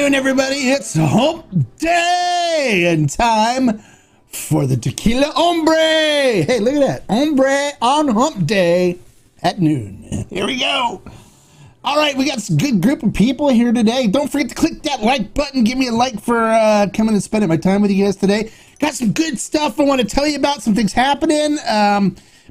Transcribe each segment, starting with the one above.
afternoon, everybody. It's hump day and time for the Tequila Hombre. Hey, look at that. Hombre on hump day at noon. Here we go. All right, we got a good group of people here today. Don't forget to click that like button. Give me a like for coming and spending my time with you guys today. Got some good stuff I want to tell you about, some things happening.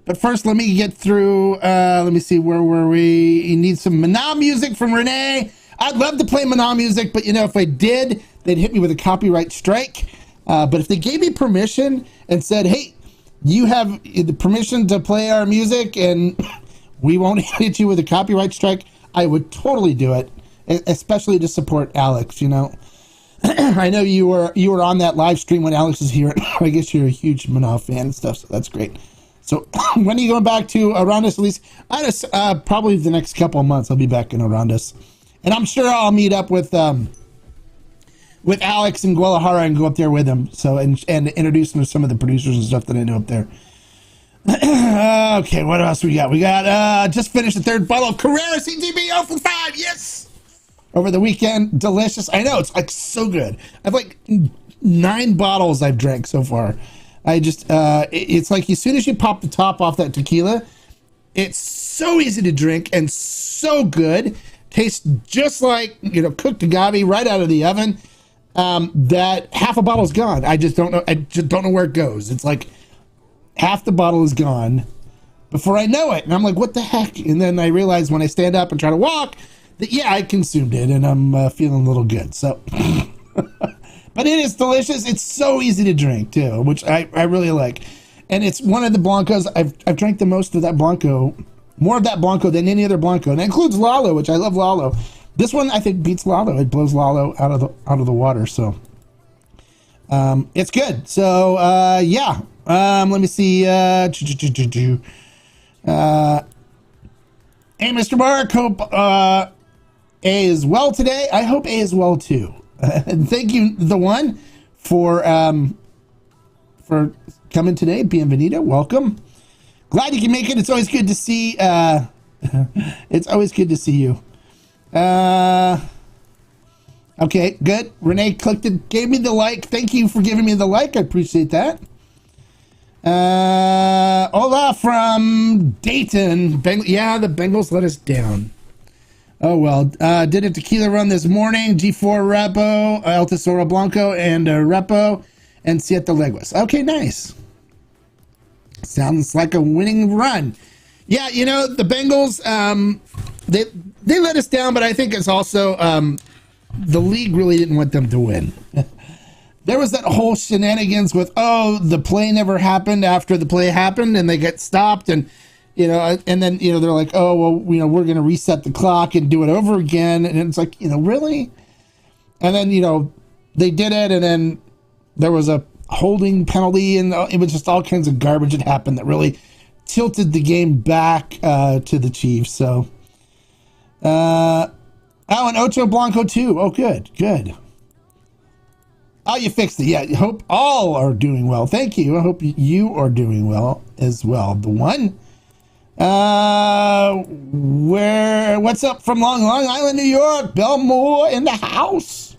But first, let me get through, let me see, where were we? You need some Mana music from Renee. I'd love to play Mana music, but you know, if I did, they'd hit me with a copyright strike. But if they gave me permission and said, hey, you have the permission to play our music and we won't hit you with a copyright strike, I would totally do it, especially to support Alex, you know. I know you were on that live stream when Alex was here. I guess you're a huge Mana fan and stuff, so that's great. So when are you going back to Arandas? At least probably the next couple of months I'll be back in Arandas. And I'm sure I'll meet up with Alex in Guadalajara and go up there with him. So and introduce him to some of the producers and stuff that I know up there. Okay, what else we got? We got just finished the third bottle of Carrera CTB 0 for 5. Yes, over the weekend, delicious. I know, it's like so good. I've like 9 bottles I've drank so far. I just it's like as soon as you pop the top off that tequila, it's so easy to drink and so good. Tastes just like, you know, cooked agave right out of the oven. That half a bottle's gone. I just don't know where it goes. It's like half the bottle is gone before I know it. And I'm like, what the heck? And then I realize when I stand up and try to walk that, yeah, I consumed it and I'm feeling a little good. So, but it is delicious. It's so easy to drink too, which I really like. And it's one of the Blancos. I've drank the most of that Blanco, more of that Blanco than any other Blanco. And that includes Lalo, which I love Lalo. This one I think beats Lalo. It blows Lalo out of the water. So, it's good. So, yeah. Let me see. Hey, Mr. Mark, hope A is well today. I hope A is well too. And thank you, the one, for coming today. Bienvenido, welcome. Glad you can make it. It's always good to see. It's always good to see you. Okay, good. Renee clicked it, gave me the like. Thank you for giving me the like. I appreciate that. Hola from Dayton. Yeah, the Bengals let us down. Oh, well. Did a tequila run this morning. G4 Repo, El Tesoro Blanco, and Repo, and Siete Leguas. Okay, nice. Sounds like a winning run. Yeah, you know, the Bengals, they let us down, but I think it's also the league really didn't want them to win. There was that whole shenanigans with, oh, the play never happened after the play happened, and they get stopped, and you know, and then you know they're like, oh, well, you know, we're going to reset the clock and do it over again, and it's like, you know, really? And then you know they did it, and then there was a holding penalty, and it was just all kinds of garbage that happened that really tilted the game back to the Chiefs. So, oh, and Ocho Blanco too. Oh, good. Oh, you fixed it. Yeah, I hope all are doing well. Thank you. I hope you are doing well as well. The one, what's up from Long Island, New York? Belmore in the house.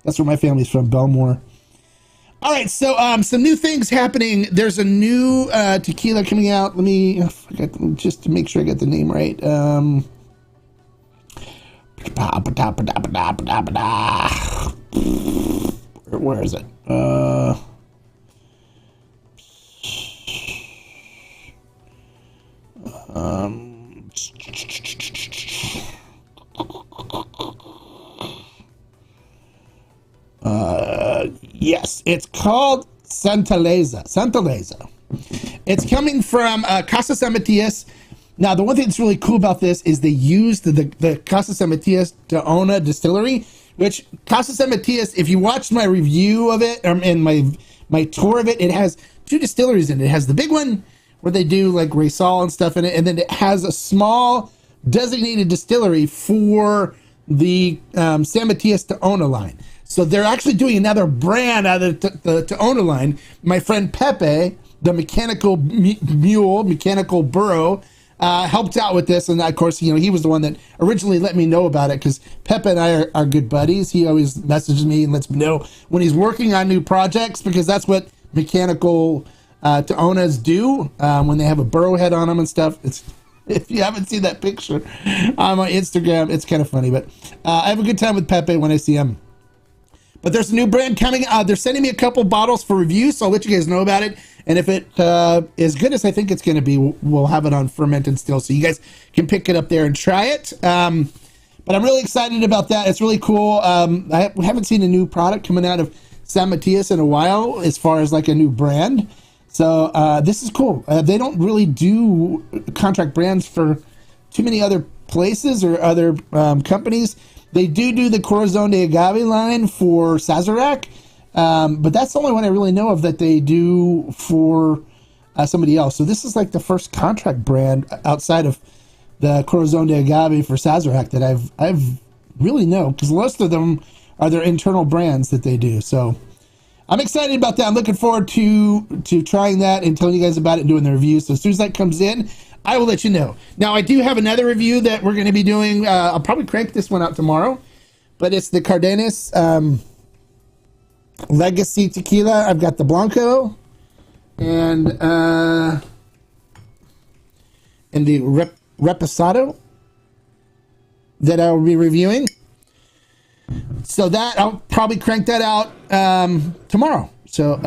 That's where my family's from, Belmore. All right, so some new things happening. There's a new tequila coming out. Let me, just to make sure I get the name right. Where is it? Yes, it's called Santaleza. It's coming from Casa San Matias. Now, the one thing that's really cool about this is they used the Casa San Matias de Ona distillery, which Casa San Matias, if you watched my review of it, and my tour of it, it has 2 distilleries in it. It has the big one where they do like Raysal and stuff in it, and then it has a small designated distillery for the San Matias de Ona line. So they're actually doing another brand out of the to Ona line. My friend Pepe, the mechanical burro, helped out with this. And of course, he was the one that originally let me know about it, because Pepe and I are good buddies. He always messages me and lets me know when he's working on new projects, because that's what mechanical Tohonas do when they have a burrow head on them and stuff. If you haven't seen that picture on my Instagram, it's kind of funny. But I have a good time with Pepe when I see him. But there's a new brand coming. They're sending me a couple bottles for review, so I'll let you guys know about it. And if it is good as I think it's going to be, we'll have it on fermented still, so you guys can pick it up there and try it. But I'm really excited about that. It's really cool. I haven't seen a new product coming out of San Matias in a while, as far as like a new brand. So this is cool. They don't really do contract brands for too many other places or other companies. They do the Corazon de Agave line for Sazerac, but that's the only one I really know of that they do for somebody else. So this is like the first contract brand outside of the Corazon de Agave for Sazerac that I've really know, because most of them are their internal brands that they do. So I'm excited about that. I'm looking forward to trying that and telling you guys about it and doing the review. So as soon as that comes in, I will let you know. Now, I do have another review that we're going to be doing. I'll probably crank this one out tomorrow, but it's the Cardenas Legacy Tequila. I've got the Blanco and the Reposado that I will be reviewing. So that I'll probably crank that out tomorrow. So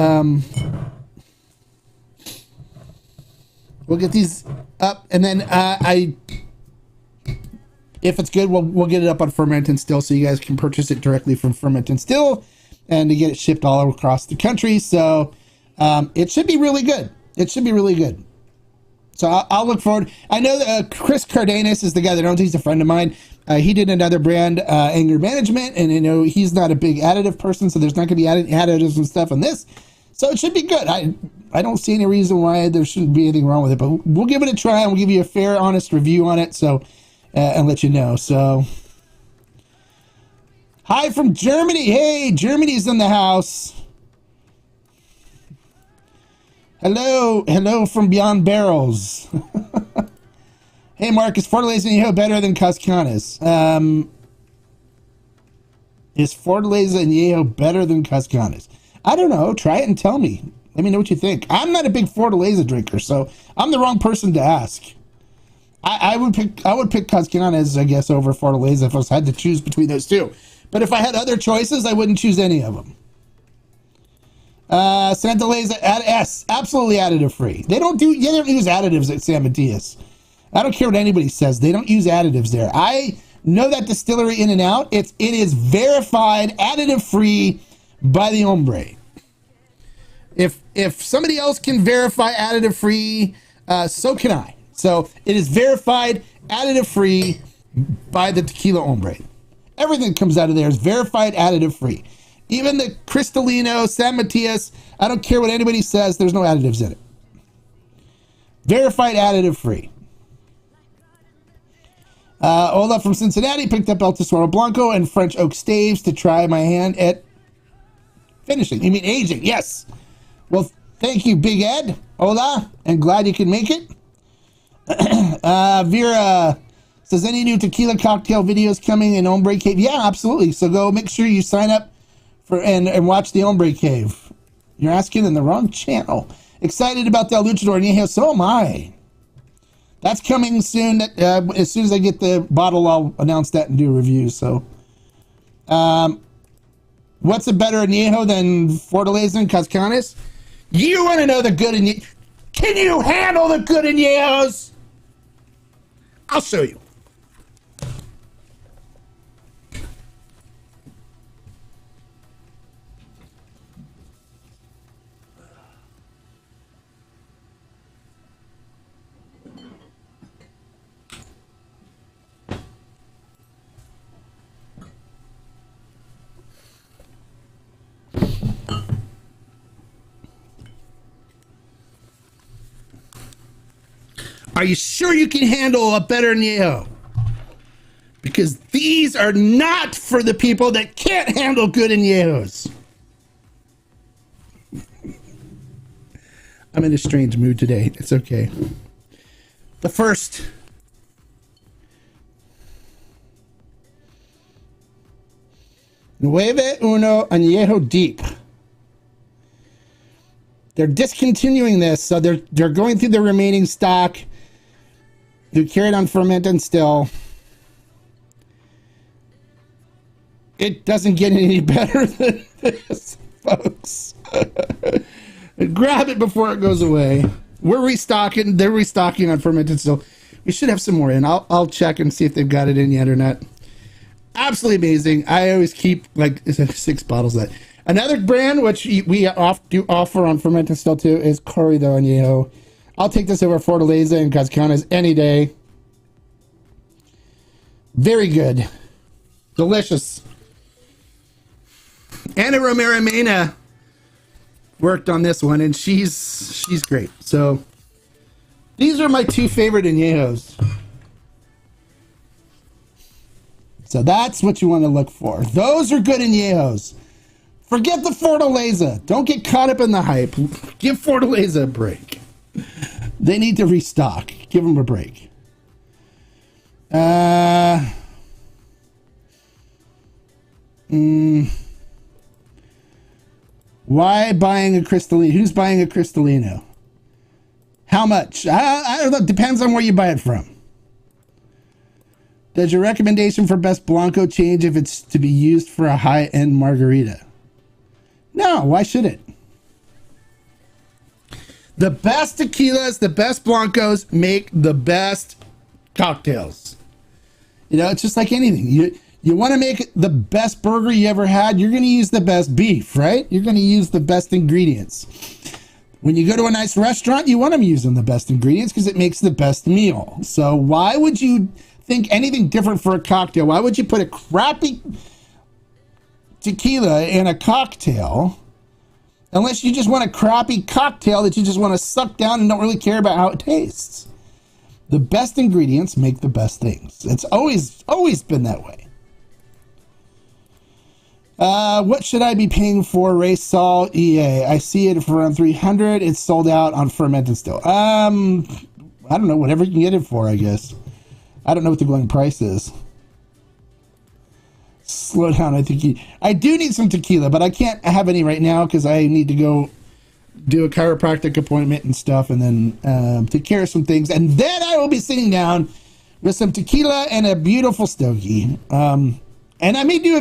we'll get these up, and then if it's good, we'll get it up on Ferment and Still, so you guys can purchase it directly from Ferment and Still, and to get it shipped all across the country. So it should be really good. It should be really good. So I'll look forward. I know that Chris Cardenas is the guy that owns. He's a friend of mine. He did another brand, Anger Management, and he's not a big additive person, so there's not going to be additives and stuff on this. So it should be good. I don't see any reason why there shouldn't be anything wrong with it, but we'll give it a try and we'll give you a fair, honest review on it. So and let you know. So hi from Germany. Hey, Germany's in the house. Hello from Beyond Barrels. Hey, Mark, is Fortaleza Añejo better than Cascanes? Is Fortaleza Añejo better than Cascanes? I don't know. Try it and tell me. Let me know what you think. I'm not a big Fortaleza drinker, so I'm the wrong person to ask. I would pick Cascanes, I guess, over Fortaleza if I had to choose between those two. But if I had other choices, I wouldn't choose any of them. Santa Leza S, absolutely additive free. You don't use additives at San Matias. I don't care what anybody says. They don't use additives there. I know that distillery in and out. It is verified additive free by the Hombre. If somebody else can verify additive free, so can I. So it is verified additive free by the Tequila Hombre. Everything that comes out of there is verified additive free. Even the Cristalino, San Matias, I don't care what anybody says, there's no additives in it. Verified additive free. Ola from Cincinnati picked up El Tesoro Blanco and French Oak Staves to try my hand at finishing. You mean aging? Yes. Well, thank you, Big Ed. Ola, and glad you can make it. Vera says, any new tequila cocktail videos coming in Hombre Cave? Yeah, absolutely. So go make sure you sign up for and watch the Hombre Cave. You're asking in the wrong channel. Excited about the El Luchador Añejo? So am I. That's coming soon. As soon as I get the bottle, I'll announce that and do a review. So, what's a better Añejo than Fortaleza and Cascanes? You want to know the good Añejo? Can you handle the good Añejos? I'll show you. Are you sure you can handle a better Añejo? Because these are not for the people that can't handle good Añejos. I'm in a strange mood today. It's okay. the first Nueve Uno Añejo Deep. They're discontinuing this, so they're going through the remaining stock. Who carried on ferment and still. It doesn't get any better than this, folks. Grab it before it goes away. We're restocking. They're restocking on fermented still. We should have some more in. I'll check and see if they've got it in yet or not. Absolutely amazing. I always keep like 6 bottles of that. Another brand which we do offer on fermented still too is Corrido Añejo. I'll take this over Fortaleza and Cascanas any day. Very good. Delicious. Anna Romero Mena worked on this one, and she's great. So these are my 2 favorite añejos. So that's what you want to look for. Those are good añejos. Forget the Fortaleza. Don't get caught up in the hype. Give Fortaleza a break. They need to restock. Give them a break. Why buying a Cristalino? Who's buying a Cristalino? How much? I don't know. Depends on where you buy it from. Does your recommendation for best Blanco change if it's to be used for a high-end margarita? No, why should it? The best tequilas, the best Blancos make the best cocktails. You know, it's just like anything. You want to make the best burger you ever had, you're going to use the best beef, right? You're going to use the best ingredients. When you go to a nice restaurant, you want them using the best ingredients because it makes the best meal. So why would you think anything different for a cocktail? Why would you put a crappy tequila in a cocktail unless you just want a crappy cocktail that you just want to suck down and don't really care about how it tastes? The best ingredients make the best things. It's always been that way. What should I be paying for Race Sol EA? I see it for around 300. It's sold out on fermented still. I don't know, whatever you can get it for, I guess. I don't know what the going price is. Slow down. I do need some tequila, but I can't have any right now because I need to go do a chiropractic appointment and stuff, and then take care of some things, and then I will be sitting down with some tequila and a beautiful stogie. And I may do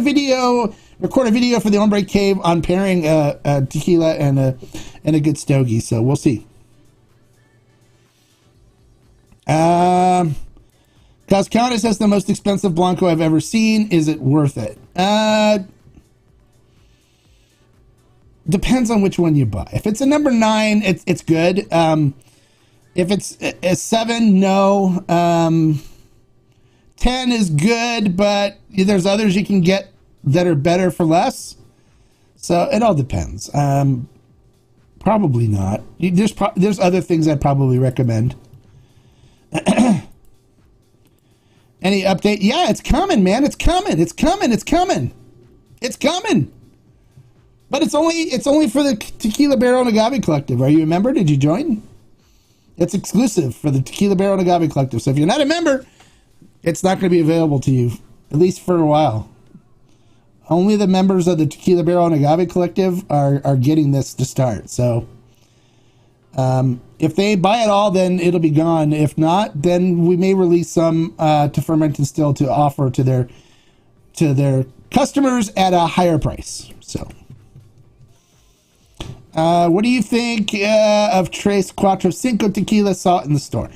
record a video for the Hombre Cave on pairing a tequila and a good stogie. So we'll see. Cascanas has the most expensive Blanco I've ever seen. Is it worth it? Depends on which one you buy. If it's a number 9, it's good. If it's a 7, no. 10 is good, but there's others you can get that are better for less. So it all depends. Probably not. There's other things I'd probably recommend. Any update? Yeah, it's coming, man. It's coming. It's coming. It's coming. It's coming. But it's only for the Tequila Barrel and Agave Collective. Are you a member? Did you join? It's exclusive for the Tequila Barrel and Agave Collective. So if you're not a member, it's not going to be available to you, at least for a while. Only the members of the Tequila Barrel and Agave Collective are getting this to start. So if they buy it all, then it'll be gone. If not, then we may release some to Ferment and Still to offer to their customers at a higher price. So what do you think of Tres Cuatro Cinco Tequila? Saw it in the store.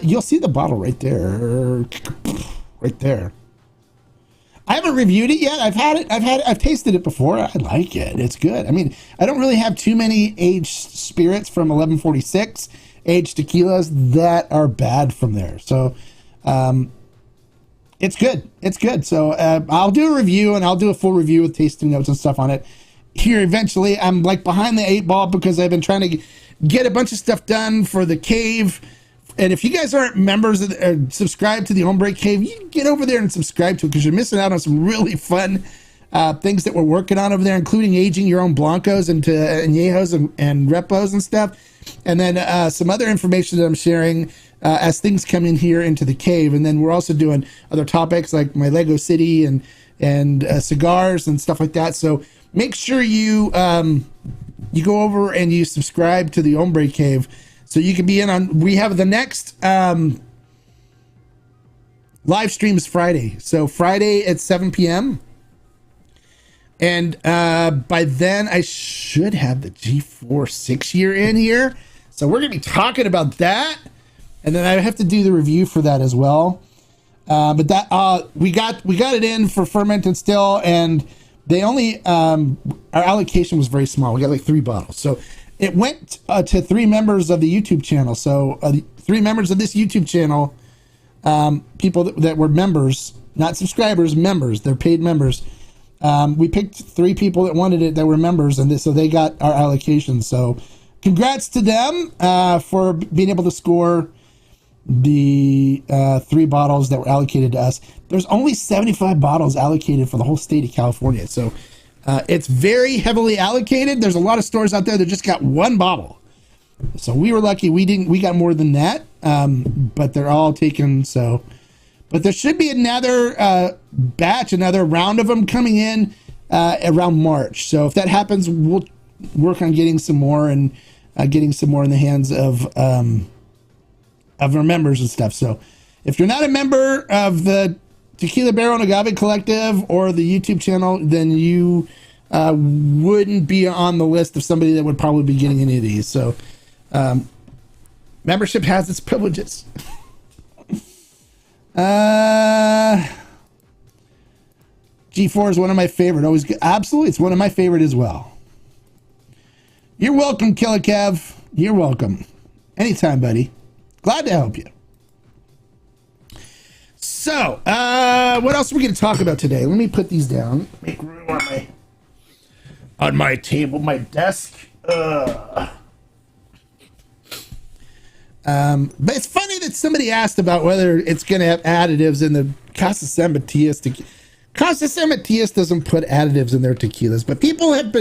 You'll see the bottle right there. Right there. I haven't reviewed it yet. I've tasted it before. I like it. It's good. I mean, I don't really have too many aged spirits from 1146 aged tequilas that are bad from there. So, it's good. It's good. So, I'll do a review, and I'll do a full review with tasting notes and stuff on it here eventually. I'm like behind the 8 ball because I've been trying to get a bunch of stuff done for the cave. And if you guys aren't members or subscribed to the Hombre Cave, you can get over there and subscribe to it because you're missing out on some really fun things that we're working on over there, including aging your own Blancos into Añejos and Repos and stuff. And then some other information that I'm sharing as things come in here into the cave. And then we're also doing other topics like my Lego City and cigars and stuff like that. So make sure you you go over and you subscribe to the Hombre Cave so you can be in on. We have the next live stream is Friday. So Friday at 7 p.m. And by then I should have the G4 6-year in here. So we're going to be talking about that. And then I have to do the review for that as well. But that we got it in for ferment and still, and they only our allocation was very small. We got like 3 bottles, so it went to 3 members of the YouTube channel. So 3 members of this YouTube channel, people that were members, not subscribers, members. They're paid members. We picked 3 people that wanted it that were members, and so they got our allocation. So congrats to them for being able to score the 3 bottles that were allocated to us. There's only 75 bottles allocated for the whole state of California, so it's very heavily allocated. There's a lot of stores out there that just got 1 bottle, so we were lucky we got more than that, but they're all taken. So but there should be another batch, another round of them coming in around March. So if that happens, we'll work on getting some more and getting some more in the hands of our members and stuff. So if you're not a member of the Tequila Barrel and Agave Collective or the YouTube channel, then you wouldn't be on the list of somebody that would probably be getting any of these. So membership has its privileges. G4 is one of my favorite. Always good. Absolutely, it's one of my favorite as well. You're welcome, Killer Kev. You're welcome. Anytime, buddy. Glad to help you. So, what else are we going to talk about today? Let me put these down. Make room on my table, my desk. But it's funny that somebody asked about whether it's going to have additives in the Casa San Matias tequila. Casa San Matias doesn't put additives in their tequilas, but people have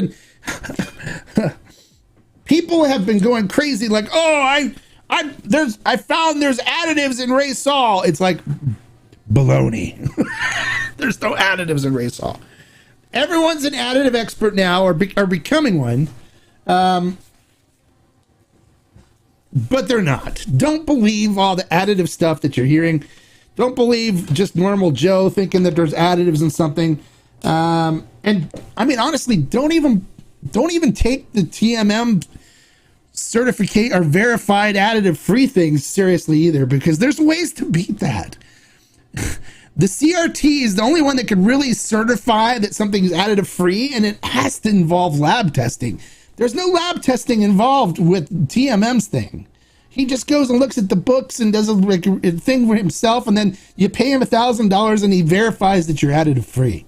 been going crazy like, oh, I found there's additives in Ray Sol. It's like baloney. There's no additives in Ray Sol. Everyone's an additive expert now, or becoming one. But they're not. Don't believe all the additive stuff that you're hearing. Don't believe just normal Joe thinking that there's additives in something. And I mean, honestly, don't even take the TMM certificate or verified additive free things seriously either, because there's ways to beat that. The CRT is the only one that can really certify that something is additive free, and it has to involve lab testing. There's no lab testing involved with TMM's thing. He just goes and looks at the books and does a thing for himself, and then you pay him $1,000 and he verifies that you're additive free.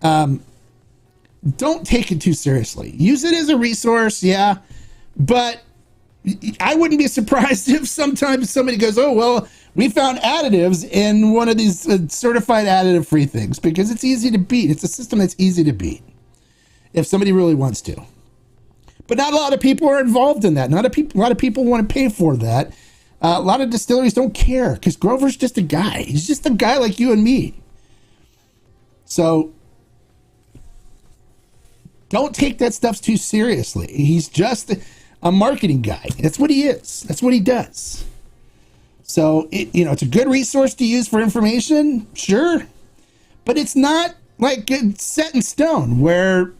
Don't take it too seriously. Use it as a resource, yeah, but I wouldn't be surprised if sometimes somebody goes, oh, well, we found additives in one of these certified additive free things, because it's easy to beat. It's a system that's easy to beat if somebody really wants to. But not a lot of people are involved in that. Not a lot of people want to pay for that. A lot of distilleries don't care, because Grover's just a guy. He's just a guy like you and me. So don't take that stuff too seriously. He's just a marketing guy. That's what he is. That's what he does. So, it's a good resource to use for information, sure. But it's not like it's set in stone where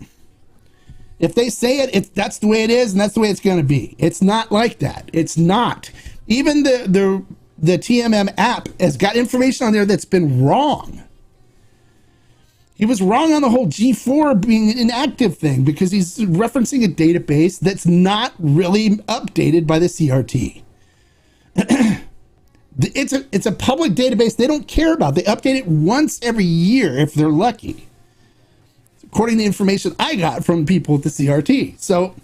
if they say it, that's the way it is and that's the way it's going to be. It's not like that. It's not. Even the TMM app has got information on there that's been wrong. He was wrong on the whole G4 being an inactive thing, because he's referencing a database that's not really updated by the CRT. It's a public database they don't care about. They update it once every year if they're lucky, according to the information I got from people at the CRT. So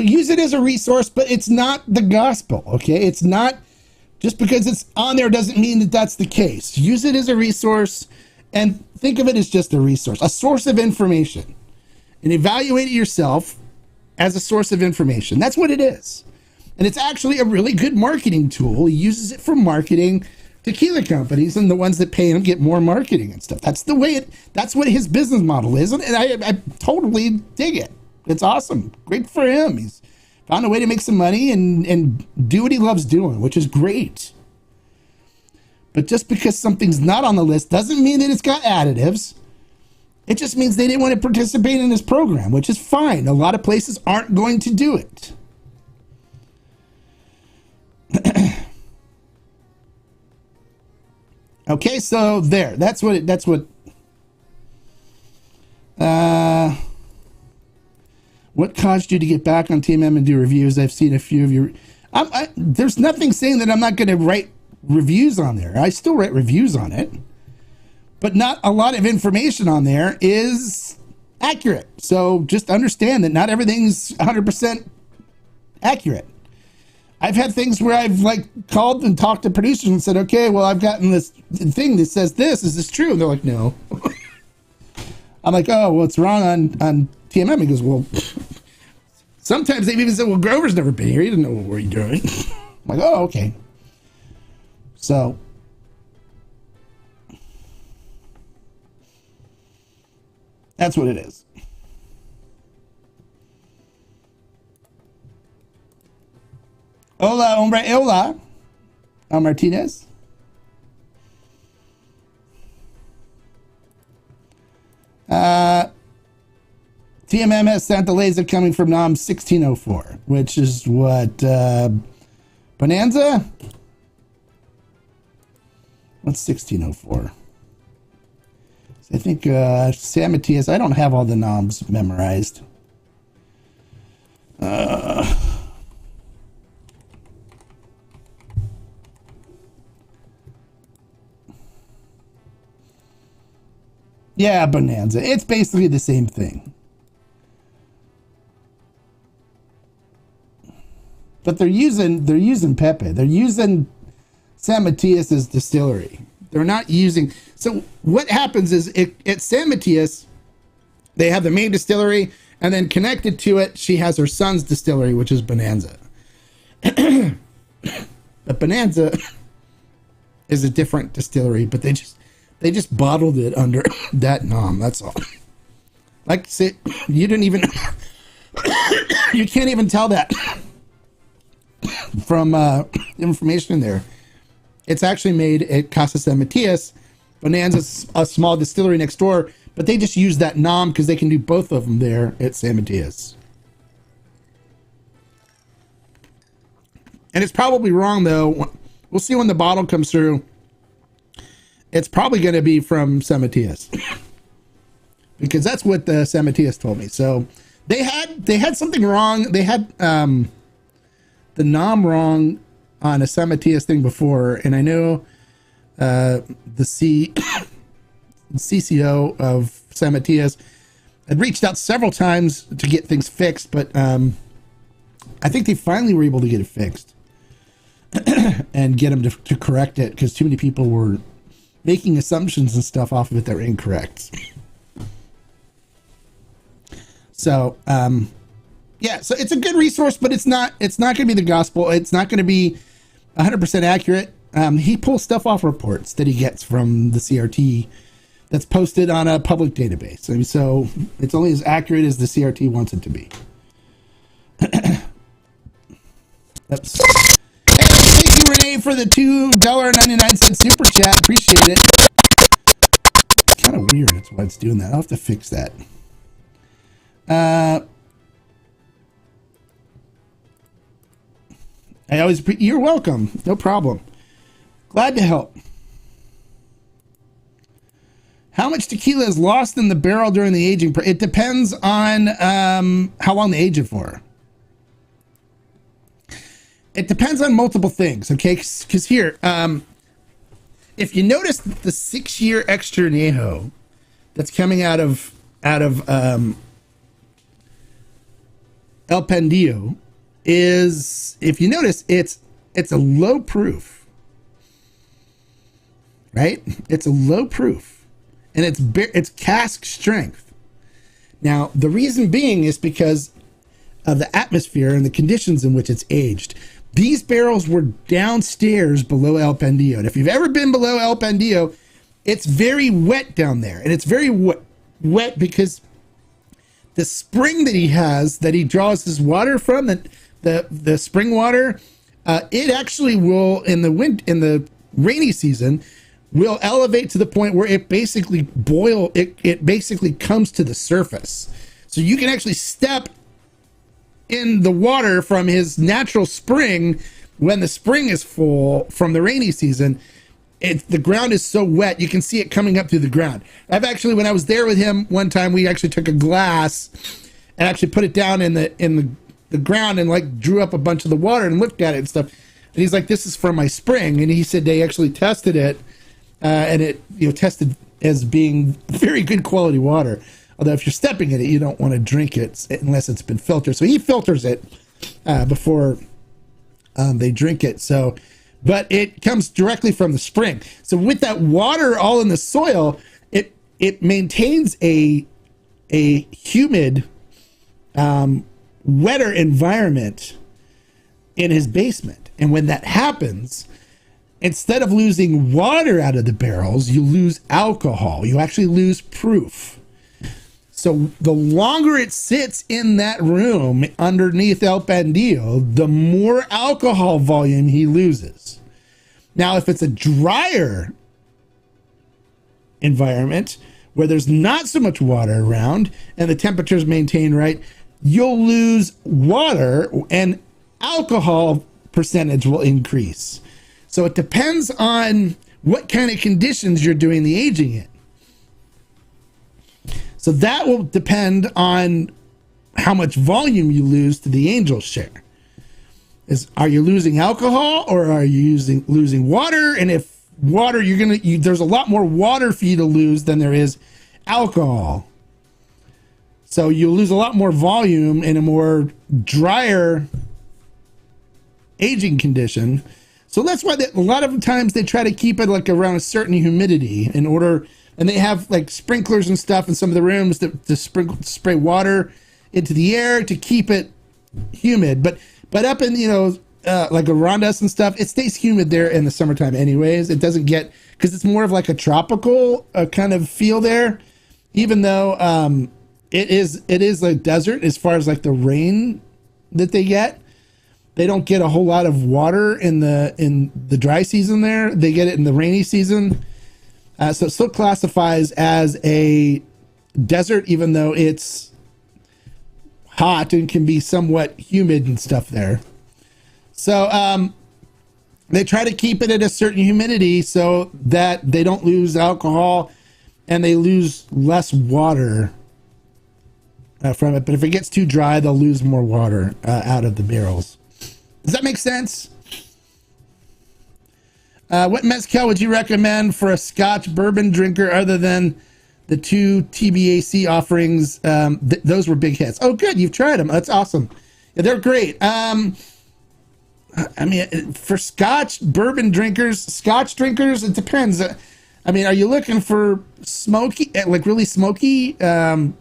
use it as a resource, but it's not the gospel, okay? It's not, just because it's on there doesn't mean that that's the case. Use it as a resource and think of it as just a resource, a source of information, and evaluate it yourself as a source of information. That's what it is. And it's actually a really good marketing tool. He uses it for marketing tequila companies, and the ones that pay him get more marketing and stuff. That's the way that's what his business model is. And I totally dig it. It's awesome. Great for him. He's found a way to make some money and do what he loves doing, which is great. But just because something's not on the list doesn't mean that it's got additives. It just means they didn't want to participate in his program, which is fine. A lot of places aren't going to do it. Okay, so there. That's what. What caused you to get back on TMM and do reviews? I've seen a few of your. There's nothing saying that I'm not going to write reviews on there. I still write reviews on it, but not a lot of information on there is accurate. So just understand that not everything's 100% accurate. I've had things where I've called and talked to producers and said, okay, well, I've gotten this thing that says this. Is this true? And they're like, no. I'm like, oh, well, it's wrong on TMM. He goes, well, sometimes they've even said, well, Grover's never been here. He didn't know what we're doing. I'm like, oh, okay. So that's what it is. Hola, hombre, hola. Martinez. TMM has Santa Laser coming from NOM 1604, which is what, Bonanza? What's 1604? I think San Matias, I don't have all the noms memorized. Yeah, Bonanza. It's basically the same thing. But they're using Pepe. They're using San Matias's distillery. They're not using. So what happens is at San Matias, they have the main distillery, and then connected to it, she has her son's distillery, which is Bonanza. But Bonanza is a different distillery, but they just bottled it under that nom. That's all. Like, say, you didn't even, you can't even tell that from information in there. It's actually made at Casa San Matias. Bonanza's a small distillery next door, but they just use that nom because they can do both of them there at San Matias. And it's probably wrong, though. We'll see when the bottle comes through. It's probably going to be from San Matias because that's what the San Matias told me. So they had something wrong. They had the nom wrong on a San Matias thing before, and I know the CCO of San Matias had reached out several times to get things fixed, but I think they finally were able to get it fixed and get them to correct it because too many people were making assumptions and stuff off of it that were incorrect. So, yeah, so it's a good resource, but it's not going to be the gospel. It's not going to be 100% accurate. He pulls stuff off reports that he gets from the CRT that's posted on a public database. I mean, so it's only as accurate as the CRT wants it to be. Oops. Hey, thank you, Renee, for the $2.99 super chat. Appreciate it. It's kind of weird. That's why it's doing that. I'll have to fix that. You're welcome. No problem. Glad to help. How much tequila is lost in the barrel during the aging? It depends on how long they age it for. It depends on multiple things, okay? Because here, if you notice the 6-year extra añejo that's coming out of El Pendillo is, if you notice, it's a low proof, right? It's a low proof, and it's cask strength. Now, the reason being is because of the atmosphere and the conditions in which it's aged. These barrels were downstairs below El Pendio. And if you've ever been below El Pendio, it's very wet down there. And it's very wet because the spring that he has, that he draws his water from, the spring water, it actually will, in the rainy season, will elevate to the point where it basically it basically comes to the surface. So you can actually step in the water from his natural spring when the spring is full from the rainy season. The ground is so wet, you can see it coming up through the ground. I've actually, when I was there with him one time, we actually took a glass and actually put it down in the ground and like drew up a bunch of the water and looked at it and stuff. And he's like, this is from my spring. And he said they actually tested it and it, tested as being very good quality water. Although if you're stepping in it, you don't want to drink it unless it's been filtered. So he filters it before they drink it. So, but it comes directly from the spring. So with that water all in the soil, it maintains a humid, wetter environment in his basement. And when that happens, instead of losing water out of the barrels, you lose alcohol. You actually lose proof. So the longer it sits in that room underneath El Pendio, the more alcohol volume he loses. Now, if it's a drier environment where there's not so much water around and the temperature is maintained right, you'll lose water and alcohol percentage will increase. So it depends on what kind of conditions you're doing the aging in. So that will depend on how much volume you lose to the Angel's share. Are you losing alcohol or are you losing water? And if water, there's a lot more water for you to lose than there is alcohol. So you'll lose a lot more volume in a more drier aging condition. So that's why a lot of times they try to keep it like around a certain humidity in order. And they have like sprinklers and stuff in some of the rooms to spray water into the air to keep it humid. But up in, like Arandas and stuff, it stays humid there in the summertime anyways. It doesn't get, because it's more of like a tropical kind of feel there, even though it is like desert as far as like the rain that they get. They don't get a whole lot of water in the dry season there. They get it in the rainy season. So it still classifies as a desert, even though it's hot and can be somewhat humid and stuff there. So they try to keep it at a certain humidity so that they don't lose alcohol and they lose less water from it. But if it gets too dry, they'll lose more water out of the barrels. Does that make sense? What mezcal would you recommend for a Scotch bourbon drinker other than the two TBAC offerings? Those were big hits. Oh, good. You've tried them. That's awesome. Yeah, they're great. For Scotch bourbon drinkers, Scotch drinkers, it depends. Are you looking for smoky, like really smoky? I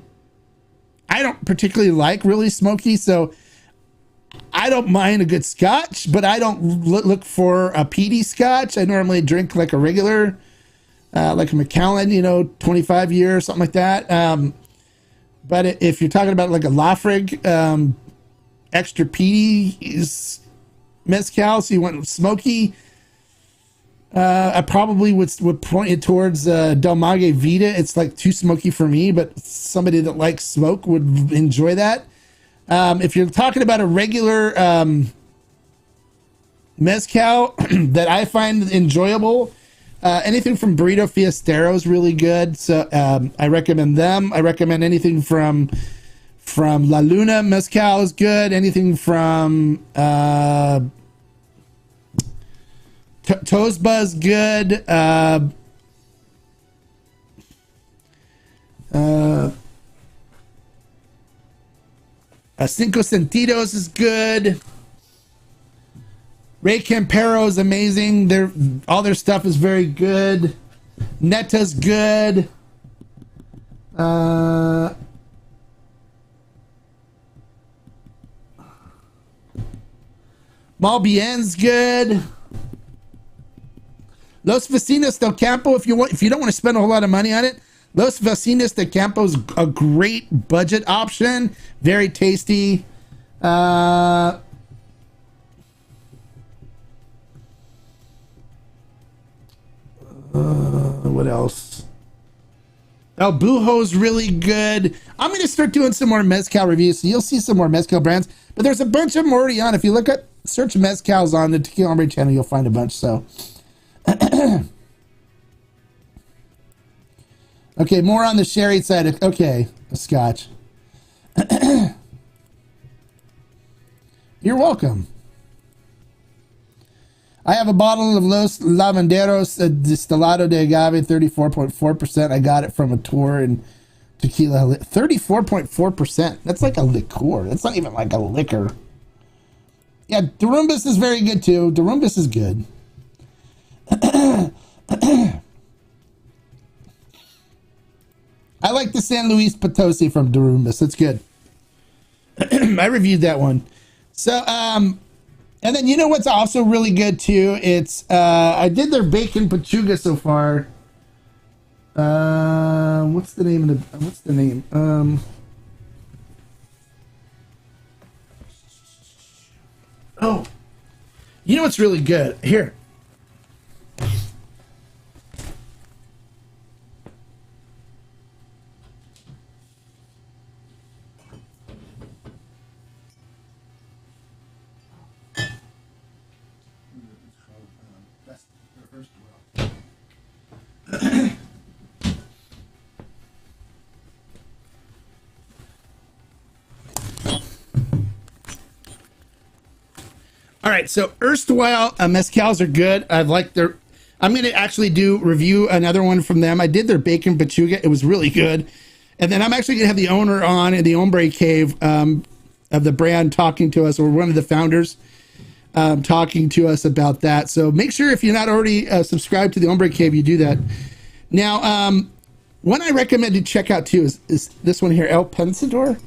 don't particularly like really smoky, so I don't mind a good Scotch, but I don't look for a peaty Scotch. I normally drink like a regular, like a Macallan, 25-year or something like that. But if you're talking about like a Lafrig, extra peaty is mezcal, so you want smoky, I probably would point it towards Del Mague Vita. It's like too smoky for me, but somebody that likes smoke would enjoy that. If you're talking about a regular mezcal that I find enjoyable, anything from Burrito Fiestero is really good. So I recommend them. I recommend anything from La Luna mezcal is good. Anything from Tosba is good. Cinco Sentidos is good. Ray Campero is amazing. All their stuff is very good. Neta's good. Malbien's good. Los Vecinos del Campo, if you don't want to spend a whole lot of money on it, Los Vecinos del Campo is a great budget option. Very tasty. What else? El Bujo's really good. I'm going to start doing some more mezcal reviews, so you'll see some more mezcal brands. But there's a bunch of them already on. If you look at search mezcals on the Tequila Hombre channel, you'll find a bunch. So, okay, more on the sherry side. Okay, a scotch. You're welcome. I have a bottle of Los Lavanderos Destilado de Agave, 34.4%. I got it from a tour in Tequila. 34.4%. That's like a liqueur. That's not even like a liquor. Yeah, Darumbas is very good too. Darumbas is good. I like the San Luis Potosi from Darumbas. It's good. I reviewed that one. So, and then you know what's also really good too? It's I did their bacon pechuga so far. What's the name of the what's the name? Oh. You know what's really good? Here. All right, so erstwhile mezcals are good. I've liked their. I'm going to actually review another one from them. I did their bacon pechuga. It was really good. And then I'm actually going to have the owner on in the Hombre Cave of the brand talking to us, or one of the founders talking to us about that. So make sure if you're not already subscribed to the Hombre Cave, you do that. Now, one I recommend to check out too is this one here, El Pensador.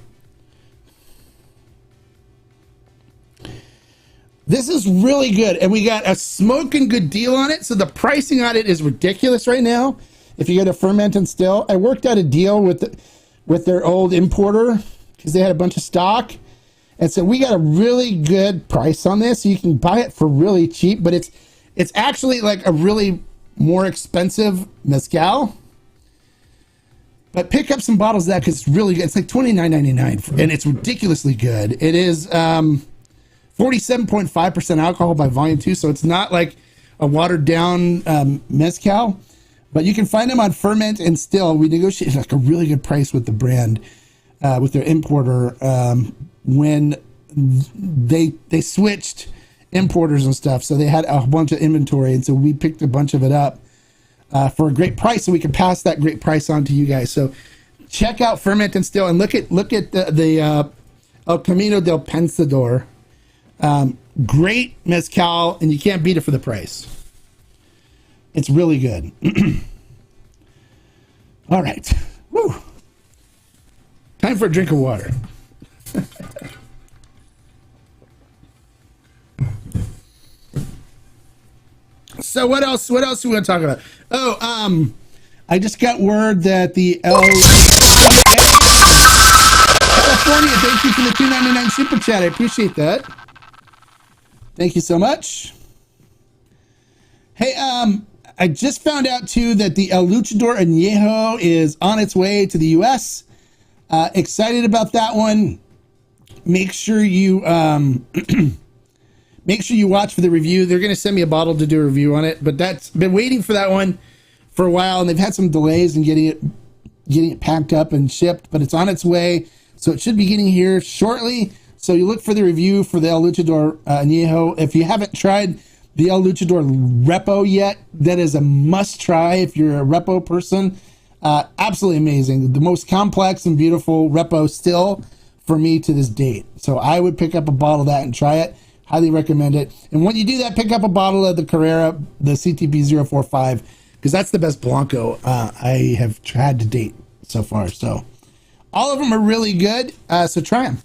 This is really good, and we got a smoking good deal on it. So the pricing on it is ridiculous right now. If you go to Ferment and Still, I worked out a deal with their old importer because they had a bunch of stock, and so we got a really good price on this. So you can buy it for really cheap, but it's actually like a really more expensive mezcal. But pick up some bottles of that because it's really good. It's like $29.99, and it's ridiculously good. It is 47.5% alcohol by volume 2, so it's not like a watered down mezcal, but you can find them on Ferment and Still. We negotiated like a really good price with the brand, with their importer, when they switched importers and stuff, so they had a bunch of inventory, and so we picked a bunch of it up for a great price, so we can pass that great price on to you guys. So check out Ferment and Still, and look at the El Camino del Pensador. Great mezcal, and you can't beat it for the price. It's really good. All right. Woo. Time for a drink of water. So what else do we want to talk about? Oh, I just got word that the California, thank you for the $2.99 super chat. I appreciate that. Thank you so much. Hey, I just found out too that the El Luchador Añejo is on its way to the U.S. Excited about that one. Make sure you watch for the review. They're going to send me a bottle to do a review on it, but that's been waiting for that one for a while, and they've had some delays in getting it packed up and shipped, but it's on its way, so it should be getting here shortly. So you look for the review for the El Luchador Añejo. If you haven't tried the El Luchador Repo yet, that is a must try if you're a Repo person. Absolutely amazing. The most complex and beautiful Repo still for me to this date. So I would pick up a bottle of that and try it. Highly recommend it. And when you do that, pick up a bottle of the Carrera, the CTP 045, because that's the best Blanco I have tried to date so far. So all of them are really good. So try them.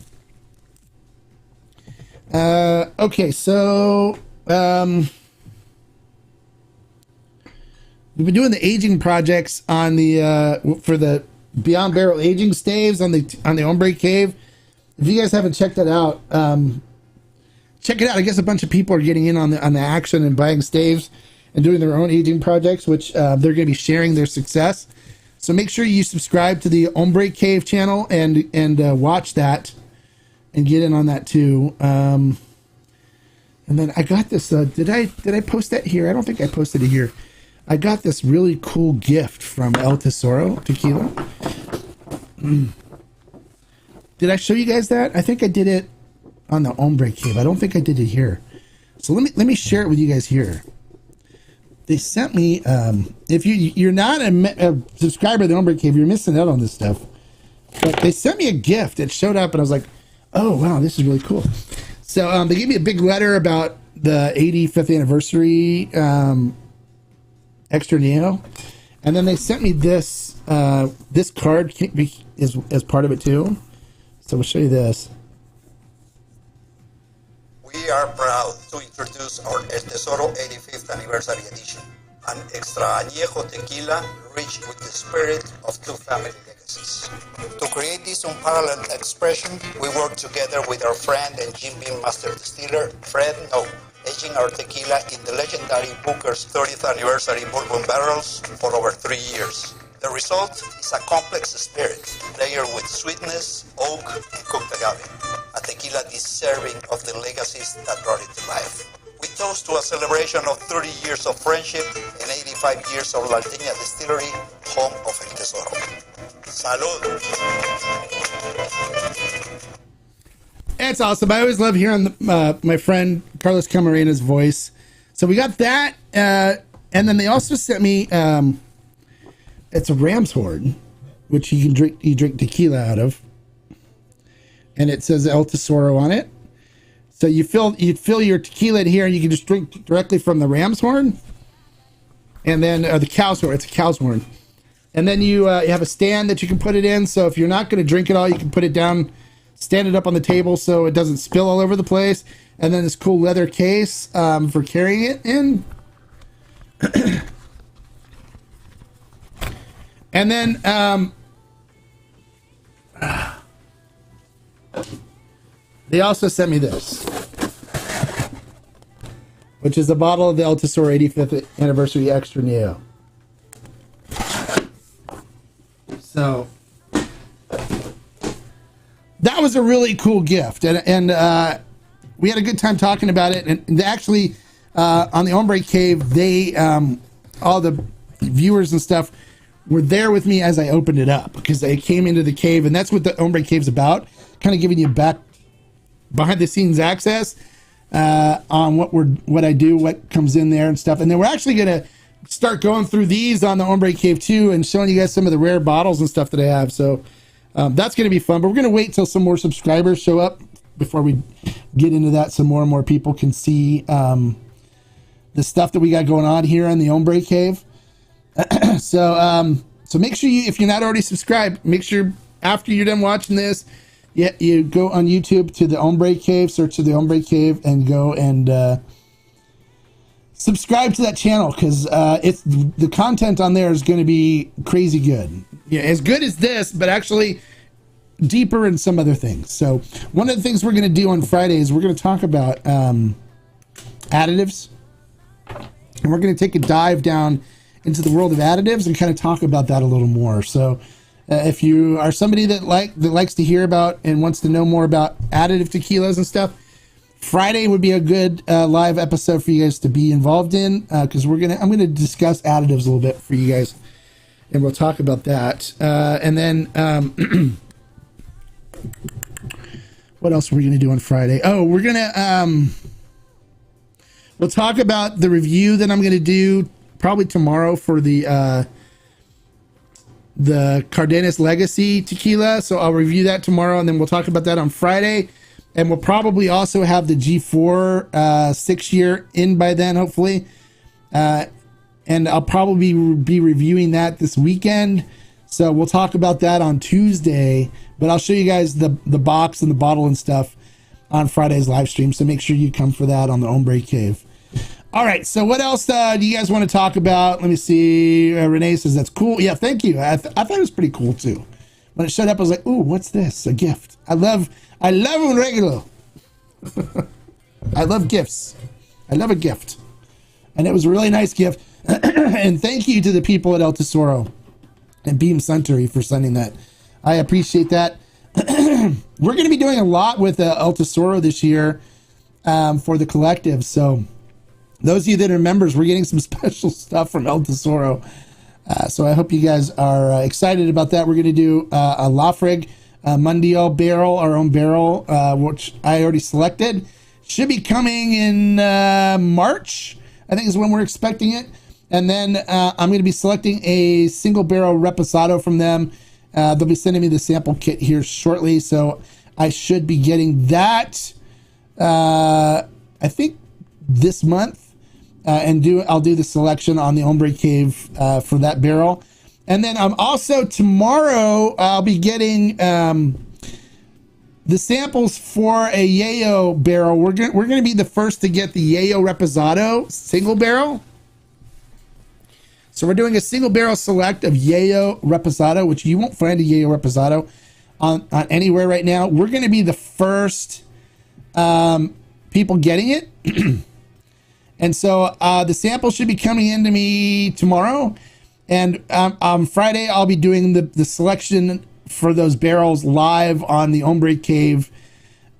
Okay, so we've been doing the aging projects on the for the Beyond Barrel aging staves on the Hombre Cave. If you guys haven't checked that out, check it out. I guess a bunch of people are getting in on the action and buying staves and doing their own aging projects, which they're going to be sharing their success. So make sure you subscribe to the Hombre Cave channel and watch that and get in on that too. And then I got this. Did I post that here? I don't think I posted it here. I got this really cool gift from El Tesoro Tequila. Did I show you guys that? I think I did it on the Hombre Cave. I don't think I did it here. So let me share it with you guys here. They sent me. If you're not a subscriber to the Hombre Cave, you're missing out on this stuff. But they sent me a gift. It showed up, and I was like, "Oh wow, this is really cool." So they gave me a big letter about the 85th anniversary extra neo, and then they sent me this this card as part of it too. So we'll show you this. We are proud to introduce our El Tesoro 85th Anniversary Edition, an extra añejo tequila rich with the spirit of two family legacies. To create this unparalleled expression, we worked together with our friend and Jim Beam Master Distiller, Fred No, aging our tequila in the legendary Booker's 30th Anniversary Bourbon barrels for over 3 years. The result is a complex spirit, layered with sweetness, oak, and cooked agave. A tequila deserving of the legacies that brought it to life. We toast to a celebration of 30 years of friendship and 85 years of La Alteña Distillery, home of El Tesoro. Salud! It's awesome. I always love hearing my friend Carlos Camarena's voice. So we got that, and then they also sent me. It's a ram's horn, which you drink tequila out of, and it says El Tesoro on it. So you fill your tequila in here, and you can just drink directly from the ram's horn, and then the cow's horn. It's a cow's horn, and then you have a stand that you can put it in. So if you're not going to drink it all, you can put it down, stand it up on the table so it doesn't spill all over the place, and then this cool leather case for carrying it in. And then they also sent me this, which is a bottle of the El Tesoro 85th Anniversary Extra Neo. So that was a really cool gift, and we had a good time talking about it. And actually, on the Hombre Cave, they all the viewers and stuff were there with me as I opened it up, because they came into the cave, and that's what the Hombre Cave's about, kind of giving you back behind the scenes access on what I do, what comes in there and stuff. And then we're actually gonna start going through these on the Hombre Cave too, and showing you guys some of the rare bottles and stuff that I have. So that's gonna be fun, but we're gonna wait till some more subscribers show up before we get into that, so more and more people can see the stuff that we got going on here on the Hombre Cave. So make sure if you're not already subscribed, make sure after you're done watching this, you go on YouTube to the Hombre Cave, search for the Hombre Cave, and go and subscribe to that channel, because it's the content on there is going to be crazy good. Yeah, as good as this, but actually deeper in some other things. So one of the things we're going to do on Friday is we're going to talk about additives, and we're going to take a dive down into the world of additives and kind of talk about that a little more. So if you are somebody that likes to hear about and wants to know more about additive tequilas and stuff, Friday would be a good live episode for you guys to be involved in, because I'm gonna discuss additives a little bit for you guys, and we'll talk about that. And then what else are we gonna do on Friday? Oh, we're gonna we'll talk about the review that I'm gonna do probably tomorrow for the Cardenas Legacy tequila. So I'll review that tomorrow, and then we'll talk about that on Friday. And we'll probably also have the G4 6-year in by then, hopefully. And I'll probably be reviewing that this weekend. So we'll talk about that on Tuesday. But I'll show you guys the box and the bottle and stuff on Friday's live stream. So make sure you come for that on the Hombre Cave. All right. So what else do you guys want to talk about? Let me see. Renee says that's cool. Yeah, thank you. I thought it was pretty cool too. When it showed up, I was like, "Ooh, what's this? A gift." I love un regalo. I love gifts. I love a gift, and it was a really nice gift. And thank you to the people at El Tesoro and Beam Suntory for sending that. I appreciate that. We're going to be doing a lot with El Tesoro this year for the collective. So those of you that are members, we're getting some special stuff from El Tesoro. So I hope you guys are excited about that. We're going to do a Lafrig Mundial barrel, our own barrel, which I already selected. Should be coming in March, I think is when we're expecting it. And then I'm going to be selecting a single barrel Reposado from them. They'll be sending me the sample kit here shortly. So I should be getting that, I think, this month. And I'll do the selection on the Hombre Cave for that barrel. And then also tomorrow I'll be getting the samples for a Yayo barrel. We're going to be the first to get the Yayo Reposado single barrel. So we're doing a single barrel select of Yayo Reposado, which you won't find a Yayo Reposado on anywhere right now. We're going to be the first people getting it. And so the sample should be coming into me tomorrow. And on Friday, I'll be doing the selection for those barrels live on the Hombre Cave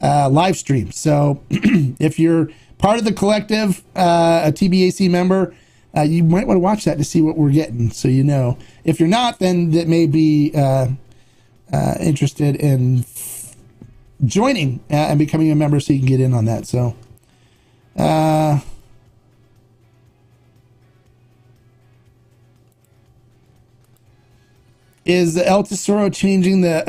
live stream. So if you're part of the collective, a TBAC member, you might want to watch that to see what we're getting, so you know. If you're not, then that may be interested in joining and becoming a member so you can get in on that. So is the El Tesoro changing the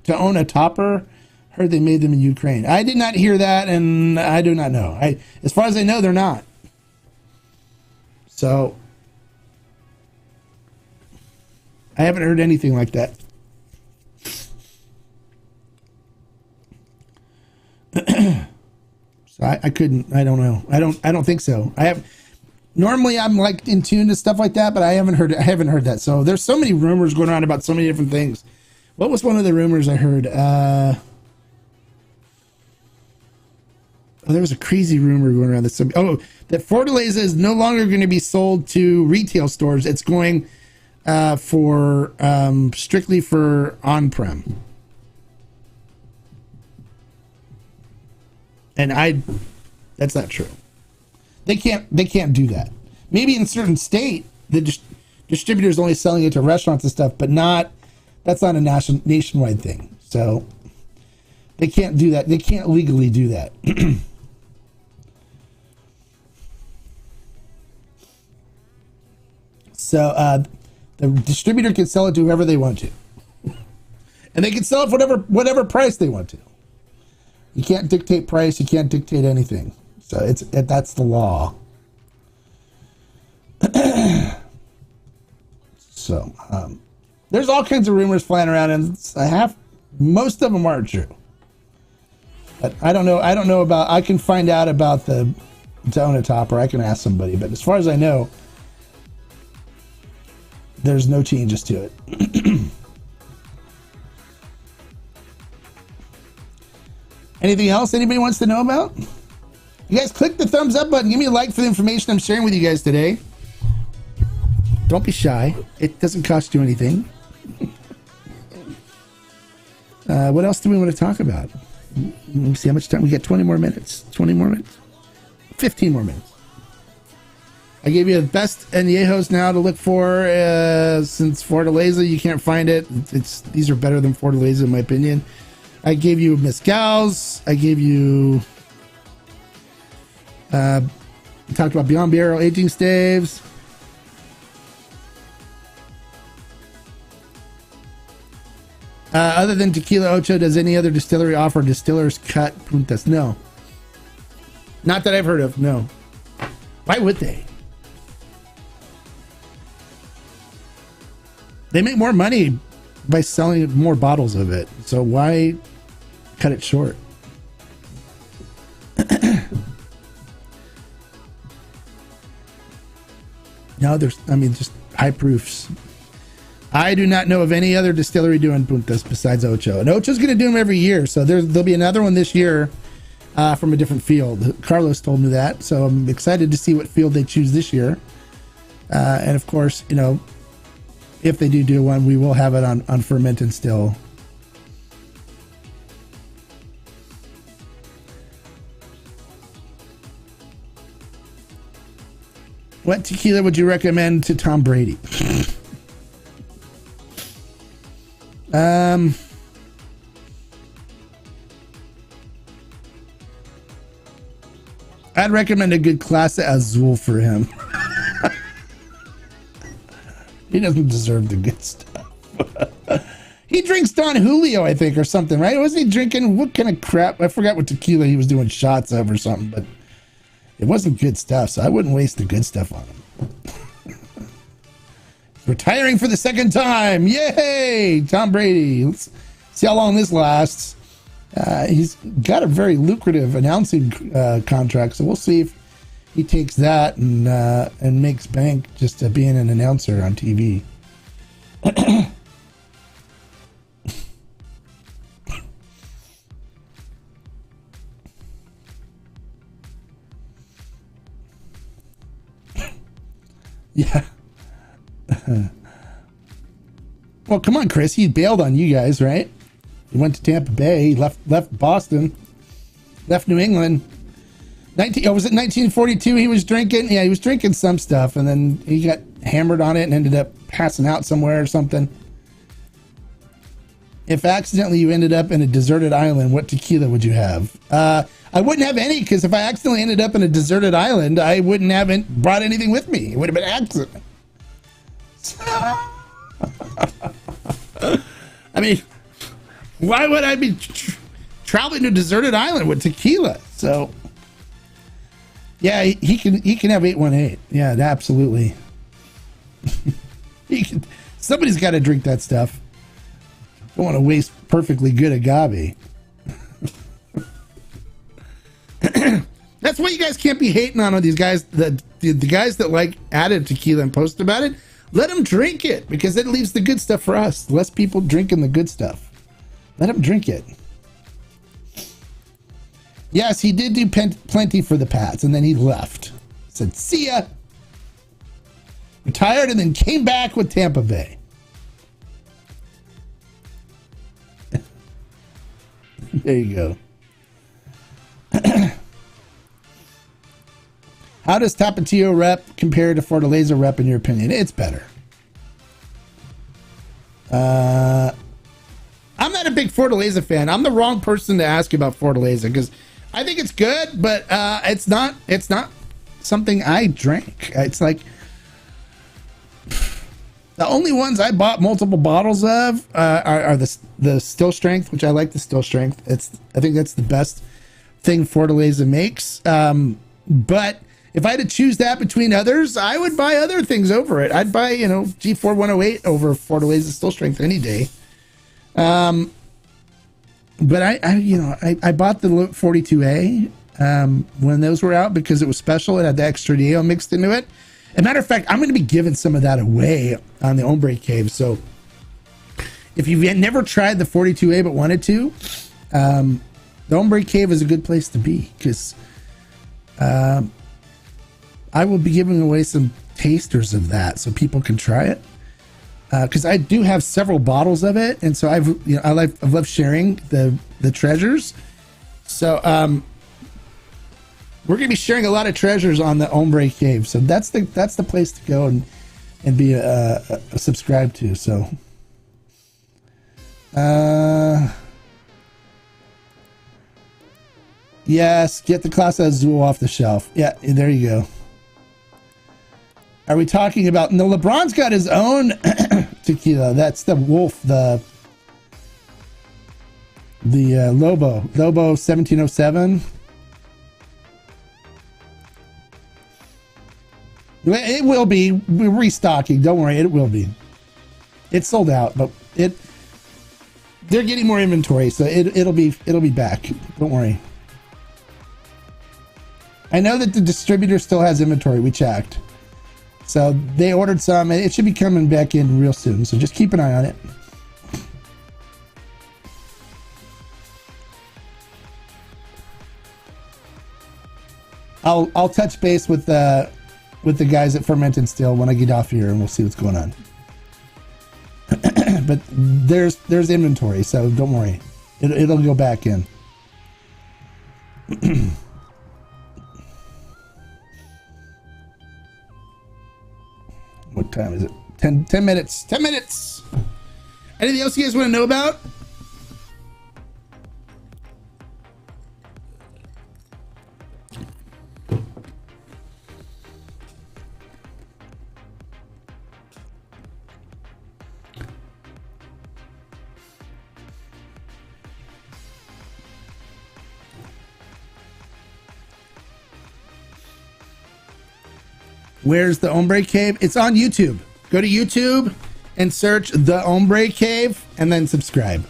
Tahona topper? Heard they made them in Ukraine. I did not hear that, and I do not know. As far as I know, they're not. So I haven't heard anything like that. So I couldn't. I don't know. I don't think so. Normally I'm like in tune to stuff like that, but I haven't heard that. So there's so many rumors going on about so many different things. What was one of the rumors I heard? There was a crazy rumor going around this. That Fortaleza is no longer going to be sold to retail stores. It's going for strictly for on-prem. And that's not true. They can't do that. Maybe in a certain state, the distributor is only selling it to restaurants and stuff, but that's not a nationwide thing. So they can't do that. They can't legally do that. So the distributor can sell it to whoever they want to, and they can sell it for whatever price they want to. You can't dictate price. You can't dictate anything. So that's the law. So there's all kinds of rumors flying around, and most of them aren't true. But I don't know. I can find out about the donut topper. I can ask somebody, but as far as I know, there's no changes to it. Anything else anybody wants to know about? You guys click the thumbs up button. Give me a like for the information I'm sharing with you guys today. Don't be shy. It doesn't cost you anything. What else do we want to talk about? Let me see how much time. We got 20 more minutes. 20 more minutes. 15 more minutes. I gave you the best añejos now to look for. Since Fortaleza, you can't find it. These are better than Fortaleza in my opinion. I gave you mezcals. I gave you talked about Beyond Barrel aging staves. Other than Tequila Ocho, does any other distillery offer distiller's cut puntas? No. Not that I've heard of, no. Why would they? They make more money by selling more bottles of it. So why cut it short? No, just high proofs. I do not know of any other distillery doing puntas besides Ocho. And Ocho's going to do them every year. So there'll be another one this year from a different field. Carlos told me that. So I'm excited to see what field they choose this year. And of course, if they do one, we will have it on ferment and still. What tequila would you recommend to Tom Brady? I'd recommend a good Clase Azul for him. He doesn't deserve the good stuff. He drinks Don Julio, I think, or something, right? Wasn't he drinking, what kind of crap? I forgot what tequila he was doing shots of or something, but it wasn't good stuff, so I wouldn't waste the good stuff on him. Retiring for the second time. Yay! Tom Brady. Let's see how long this lasts. He's got a very lucrative announcing contract, so we'll see if he takes that and makes bank just being an announcer on TV. Yeah. Well, come on, Chris. He bailed on you guys, right? He went to Tampa Bay. He left Boston. Left New England. Was it 1942 he was drinking? Yeah, he was drinking some stuff, and then he got hammered on it and ended up passing out somewhere or something. If accidentally you ended up in a deserted island, what tequila would you have? I wouldn't have any, because if I accidentally ended up in a deserted island, I wouldn't have brought anything with me. It would have been an accident. I mean, why would I be traveling to a deserted island with tequila? So, yeah, he can have 818. Yeah, absolutely. Somebody's got to drink that stuff. Don't want to waste perfectly good agave. That's why you guys can't be hating on these guys. The guys that like added tequila and post about it. Let them drink it, because it leaves the good stuff for us. Less people drinking the good stuff. Let them drink it. Yes, he did do plenty for the Pats, and then he left. Said, see ya. Retired and then came back with Tampa Bay. There you go. How does Tapatio rep compare to Fortaleza rep in your opinion? It's better. I'm not a big Fortaleza fan. I'm the wrong person to ask about Fortaleza, because I think it's good, but it's not something I drank. It's like the only ones I bought multiple bottles of are the still strength, which I like the still strength. I think that's the best thing Fortaleza makes. But if I had to choose that between others, I would buy other things over it. I'd buy, G4 108 over Fortaleza Still Strength any day. But I bought the 42A when those were out, because it was special. It had the extra Dio mixed into it. As a matter of fact, I'm going to be giving some of that away on the Hombre Cave. So if you've never tried the 42A but wanted to, the Hombre Cave is a good place to be, because I will be giving away some tasters of that so people can try it. Because I do have several bottles of it, and so I've loved sharing the treasures. So we're gonna be sharing a lot of treasures on the Hombre Cave. So that's the place to go and be a subscribed to. So yes, get the Clase Azul off the shelf. Yeah, there you go. Are we talking about... No, LeBron's got his own tequila. That's the Wolf, the Lobo 1707. It will be. We're restocking. Don't worry, it will be. It's sold out, but they're getting more inventory, so it'll be back. Don't worry. I know that the distributor still has inventory. We checked. So they ordered some, and it should be coming back in real soon. So just keep an eye on it. I'll touch base with the guys at Ferment and Still when I get off here, and we'll see what's going on. But there's inventory, so don't worry. It'll go back in. What time is it? 10 minutes. 10 minutes. Anything else you guys want to know about? Where's the Hombre Cave? It's on YouTube. Go to YouTube and search the Hombre Cave and then subscribe.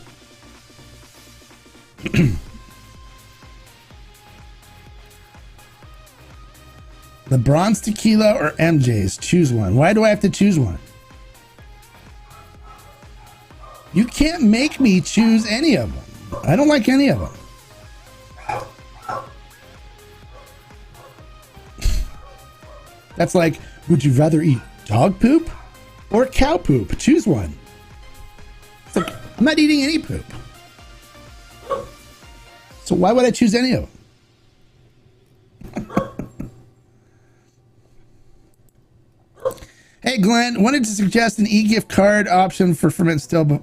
LeBron's Tequila or MJ's? Choose one. Why do I have to choose one? You can't make me choose any of them. I don't like any of them. That's like, would you rather eat dog poop or cow poop? Choose one. It's like, I'm not eating any poop. So why would I choose any of them? Hey, Glenn, wanted to suggest an e-gift card option for Ferment Still, but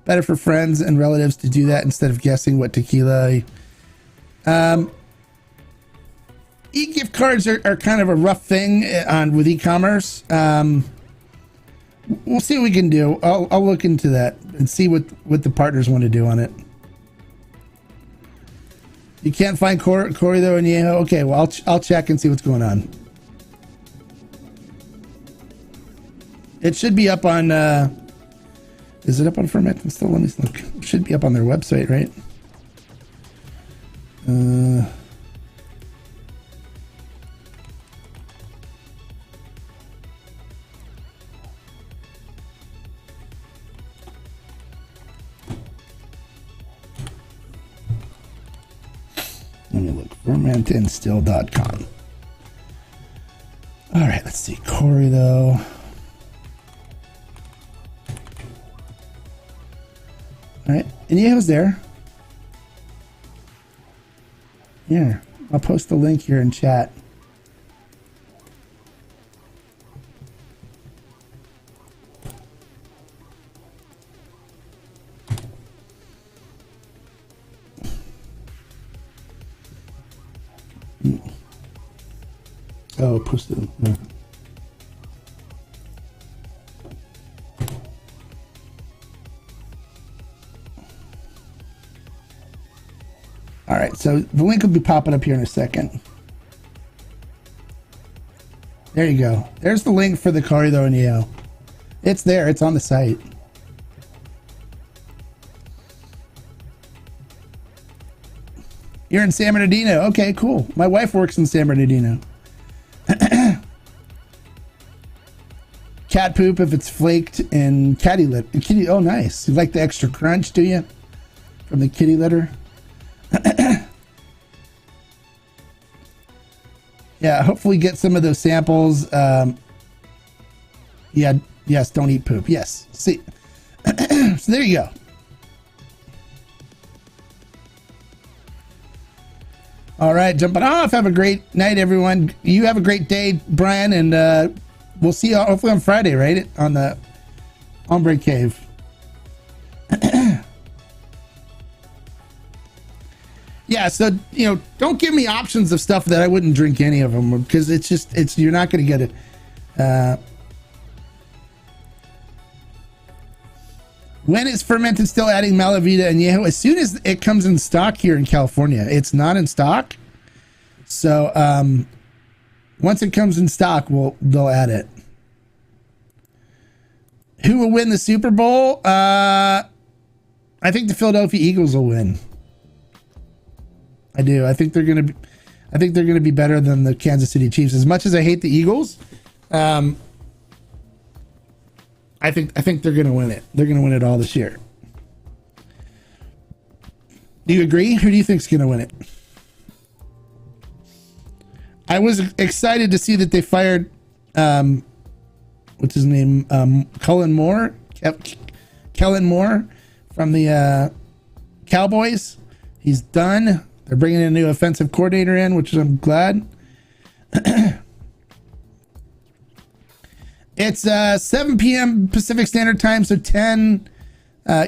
better for friends and relatives to do that instead of guessing what tequila. E-gift cards are kind of a rough thing with e-commerce. We'll see what we can do. I'll look into that and see what the partners want to do on it. You can't find Corrido and Yeho? Okay, well, I'll check and see what's going on. It should be up on... is it up on Ferment and Still? Let me look. It should be up on their website, right? Let me look. fermentandstill.com. All right, let's see. Corey, though. All right. And Yeho's there. Here. I'll post the link here in chat. Oh, post it. No. All right, so the link will be popping up here in a second. There you go. There's the link for the Corrido and Yeho. It's there. It's on the site. You're in San Bernardino. Okay, cool. My wife works in San Bernardino. Cat poop if it's flaked and kitty litter. Oh, nice. You like the extra crunch, do you? From the kitty litter? Yeah, hopefully get some of those samples. Yeah, yes, don't eat poop. Yes. See. So there you go. All right, jumping off. Have a great night, everyone. You have a great day, Brian, and we'll see you hopefully on Friday, right? On the Hombre Cave. Yeah, so, you know, don't give me options of stuff that I wouldn't drink any of them, because you're not going to get it. When is Fermented Still adding Malavita and Yeho? As soon as it comes in stock here in California. It's not in stock. So, once it comes in stock, they'll add it. Who will win the Super Bowl? I think the Philadelphia Eagles will win. I do. I think they're gonna be better than the Kansas City Chiefs. As much as I hate the Eagles, I think they're gonna win it. They're gonna win it all this year. Do you agree? Who do you think's gonna win it? I was excited to see that they fired what's his name? Kellen Moore from the Cowboys. He's done. They're bringing a new offensive coordinator in, which I'm glad. It's 7 p.m. Pacific Standard Time, so 10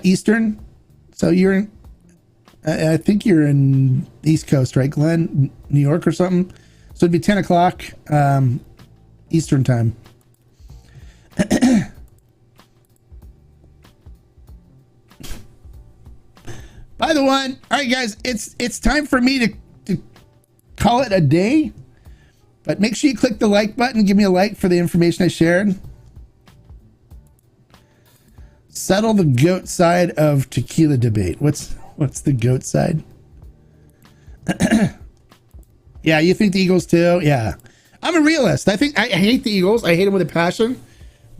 Eastern. So you're in, I think you're in East Coast, right, Glenn? New York or something? So it'd be 10 o'clock Eastern Time. By the one, all right, guys, it's time for me to call it a day. But make sure you click the like button. Give me a like for the information I shared. Settle the GOAT side of tequila debate. What's the GOAT side? Yeah, you think the Eagles too? Yeah, I'm a realist. I hate the Eagles. I hate them with a passion,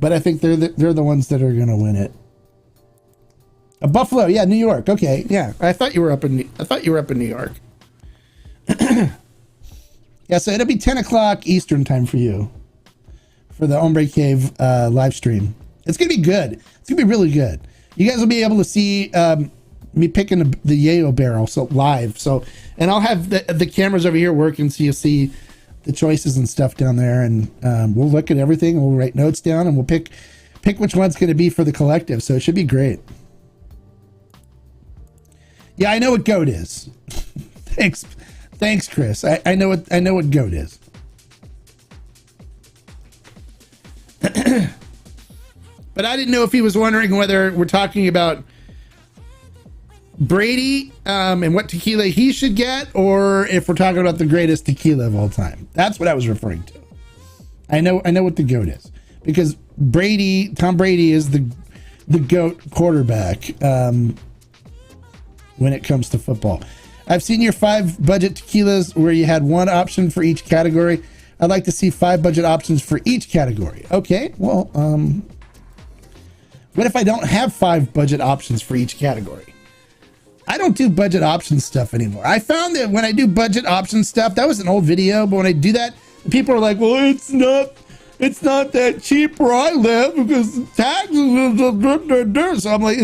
but I think they're the ones that are gonna win it. Buffalo, yeah, New York. Okay, yeah. I thought you were up in New York. Yeah, so it'll be 10 o'clock Eastern time for you for the Hombre Cave live stream. It's gonna be good. It's gonna be really good. You guys will be able to see me picking the yayo barrel live. So, and I'll have the cameras over here working, so you'll see the choices and stuff down there, and we'll look at everything. We'll write notes down, and we'll pick which one's going to be for the collective. So it should be great. Yeah, I know what GOAT is. Thanks, Chris. I know what GOAT is. But I didn't know if he was wondering whether we're talking about Brady and what tequila he should get, or if we're talking about the greatest tequila of all time. That's what I was referring to. I know what the GOAT is, because Tom Brady is the GOAT quarterback when it comes to football. I've seen your 5 budget tequilas where you had 1 option for each category. I'd like to see 5 budget options for each category. Okay, well, what if I don't have 5 budget options for each category? I don't do budget option stuff anymore. I found that when I do budget option stuff, that was an old video, but when I do that, people are like, well, it's not that cheap where I live because taxes. So I'm like,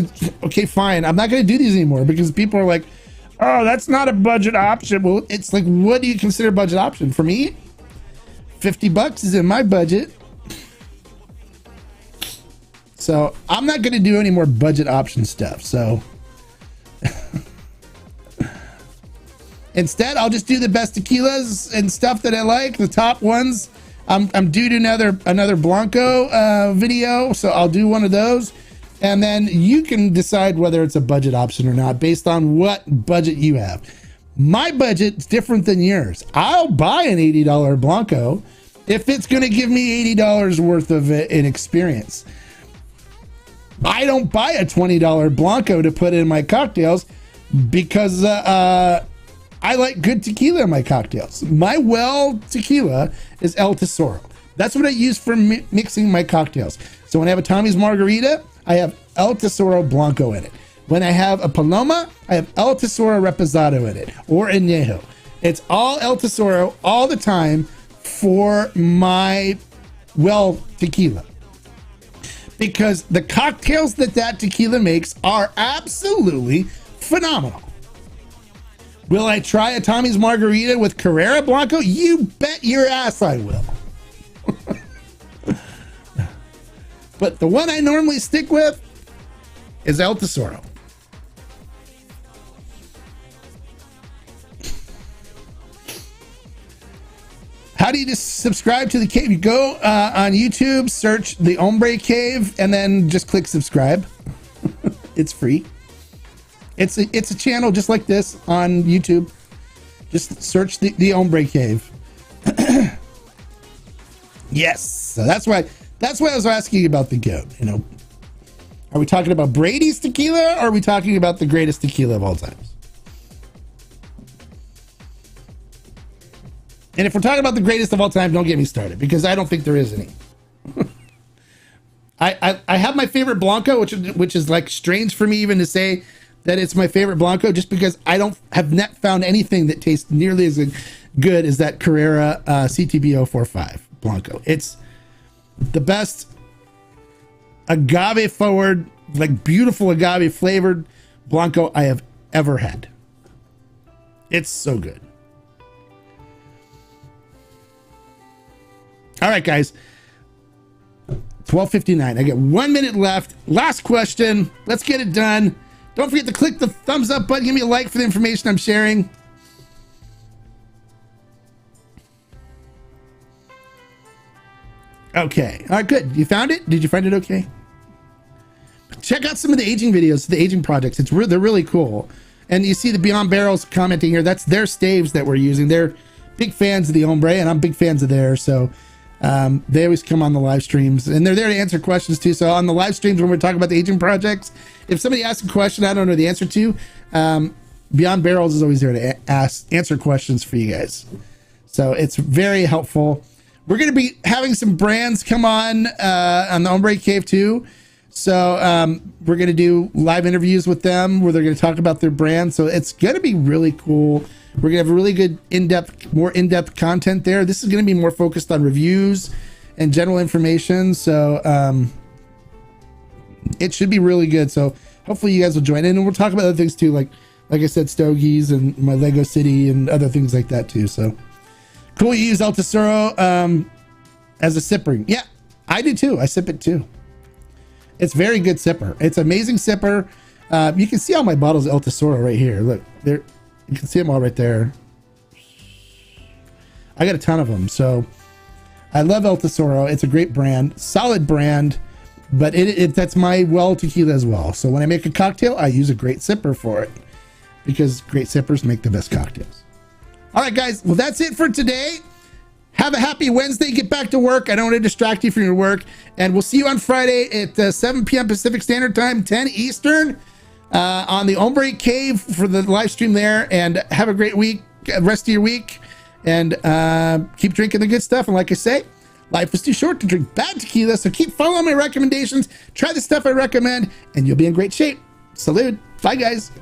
okay, fine. I'm not going to do these anymore because people are like, oh, that's not a budget option. Well, it's like, what do you consider a budget option? For me, $50 is in my budget. So I'm not going to do any more budget option stuff. So instead, I'll just do the best tequilas and stuff that I like, the top ones. I'm due to another Blanco video, so I'll do one of those. And then you can decide whether it's a budget option or not based on what budget you have. My budget's different than yours. I'll buy an $80 Blanco if it's going to give me $80 worth of an experience. I don't buy a $20 Blanco to put in my cocktails because I like good tequila in my cocktails. My well tequila is El Tesoro. That's what I use for mixing my cocktails. So when I have a Tommy's Margarita, I have El Tesoro Blanco in it. When I have a Paloma, I have El Tesoro Reposado in it, or Añejo. It's all El Tesoro all the time for my well tequila. Because the cocktails that tequila makes are absolutely phenomenal. Will I try a Tommy's Margarita with Carrera Blanco? You bet your ass I will. But the one I normally stick with is El Tesoro. How do you just subscribe to the cave? You go on YouTube, search the Hombre Cave, and then just click subscribe. It's free. It's a channel just like this on YouTube. Just search the Hombre Cave. Yes, so that's why I was asking about the GOAT. You know, are we talking about Brady's tequila, or are we talking about the greatest tequila of all time? And if we're talking about the greatest of all time, don't get me started, because I don't think there is any. I have my favorite Blanco, which is like strange for me even to say that it's my favorite Blanco, just because I have not found anything that tastes nearly as good as that Carrera CTB 045 Blanco. It's the best agave forward, like beautiful agave flavored Blanco I have ever had. It's so good. All right, guys. 12:59. I got 1 minute left. Last question. Let's get it done. Don't forget to click the thumbs up button. Give me a like for the information I'm sharing. Okay. All right, good. You found it? Did you find it okay? Check out some of the aging videos, the aging projects. They're really cool. And you see the Beyond Barrels commenting here. That's their staves that we're using. They're big fans of the Hombre, and I'm big fans of theirs. So they always come on the live streams, and they're there to answer questions too. So on the live streams when we're talking about the aging projects, if somebody asks a question I don't know the answer to, Beyond Barrels is always there to answer questions for you guys. So it's very helpful. We're going to be having some brands come on the Hombre Cave too. So we're going to do live interviews with them where they're going to talk about their brand. So it's going to be really cool. We're going to have a really good more in-depth content there. This is going to be more focused on reviews and general information. So it should be really good. So hopefully you guys will join in, and we'll talk about other things too. Like I said, Stogies and my Lego City and other things like that too. So cool. You use El Tesoro as a sipper. Yeah, I do too. I sip it too. It's very good sipper. It's amazing sipper. You can see all my bottles of El Tesoro right here. Look, there. You can see them all right there. I got a ton of them. So I love El Tesoro. It's a great brand, solid brand, but that's my well tequila as well. So when I make a cocktail, I use a great sipper for it because great sippers make the best cocktails. All right, guys. Well, that's it for today. Have a happy Wednesday. Get back to work. I don't want to distract you from your work. And we'll see you on Friday at 7 p.m. Pacific Standard Time, 10 Eastern, on the Hombre Cave for the live stream there. And have a great week, rest of your week. And keep drinking the good stuff. And like I say, life is too short to drink bad tequila. So keep following my recommendations. Try the stuff I recommend, and you'll be in great shape. Salute. Bye, guys.